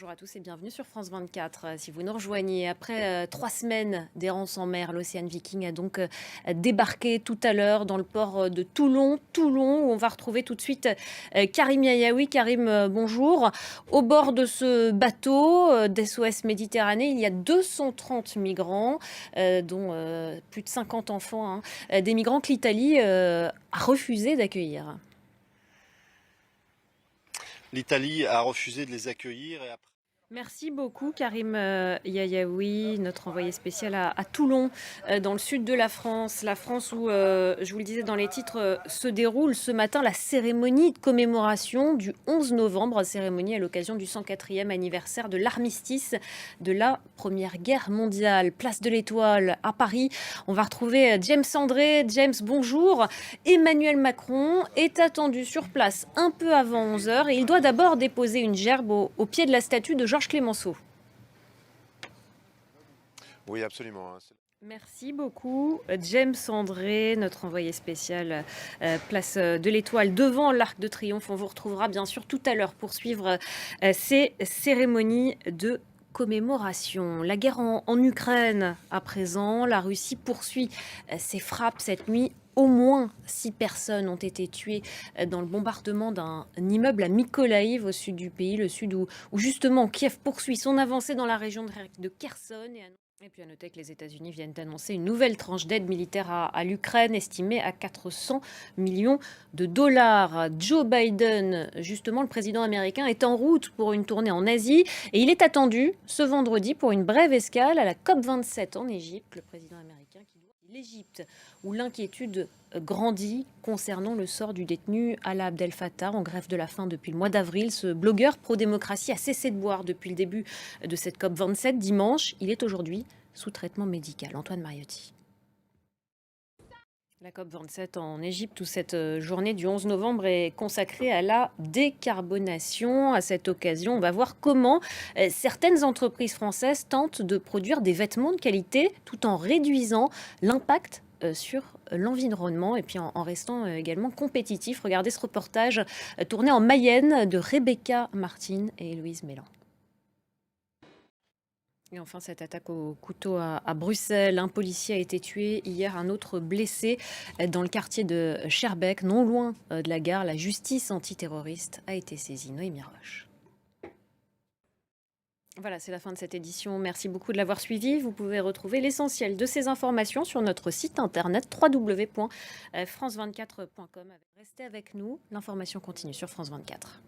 Bonjour à tous et bienvenue sur France 24. Si vous nous rejoignez, après 3 semaines d'errance en mer, l'Océan Viking a donc débarqué tout à l'heure dans le port de Toulon, où on va retrouver tout de suite Karim Yayaoui. Karim, bonjour. Au bord de ce bateau d'SOS Méditerranée, il y a 230 migrants, dont plus de 50 enfants, des migrants que l'Italie a refusé d'accueillir. L'Italie a refusé de les accueillir et après. Merci beaucoup Karim Yayaoui, notre envoyé spécial à Toulon, dans le sud de la France où, je vous le disais dans les titres, se déroule ce matin la cérémonie de commémoration du 11 novembre, cérémonie à l'occasion du 104e anniversaire de l'armistice de la Première Guerre mondiale. Place de l'Étoile à Paris, on va retrouver James André. James, bonjour. Emmanuel Macron est attendu sur place un peu avant 11 heures et il doit d'abord déposer une gerbe au pied de la statue de Georges Clémenceau. Oui, absolument. Merci beaucoup, James André, notre envoyé spécial, place de l'Étoile devant l'Arc de Triomphe. On vous retrouvera bien sûr tout à l'heure pour suivre ces cérémonies de commémoration. La guerre en Ukraine à présent, la Russie poursuit ses frappes cette nuit. Au moins 6 personnes ont été tuées dans le bombardement d'un immeuble à Mykolaïv, au sud du pays, le sud où justement Kiev poursuit son avancée dans la région de Kherson. Et puis à noter que les États-Unis viennent d'annoncer une nouvelle tranche d'aide militaire à l'Ukraine, estimée à 400 millions de dollars. Joe Biden, justement, le président américain, est en route pour une tournée en Asie et il est attendu ce vendredi pour une brève escale à la COP27 en Égypte. Le président américain qui doit l'Égypte, où l'inquiétude grandit concernant le sort du détenu Alaa Abdel Fattah en grève de la faim depuis le mois d'avril. Ce blogueur pro-démocratie a cessé de boire depuis le début de cette COP27 dimanche. Il est aujourd'hui sous traitement médical. Antoine Mariotti. La COP27 en Égypte, où cette journée du 11 novembre est consacrée à la décarbonation. À cette occasion, on va voir comment certaines entreprises françaises tentent de produire des vêtements de qualité tout en réduisant l'impact sur l'environnement et puis en restant également compétitif. Regardez ce reportage tourné en Mayenne de Rebecca Martin et Héloïse Mélan. Et enfin, cette attaque au couteau à Bruxelles. Un policier a été tué hier, un autre blessé dans le quartier de Schaerbeek, non loin de la gare. La justice antiterroriste a été saisie. Noémie Roche. Voilà, c'est la fin de cette édition. Merci beaucoup de l'avoir suivi. Vous pouvez retrouver l'essentiel de ces informations sur notre site internet www.france24.com. Restez avec nous, l'information continue sur France 24.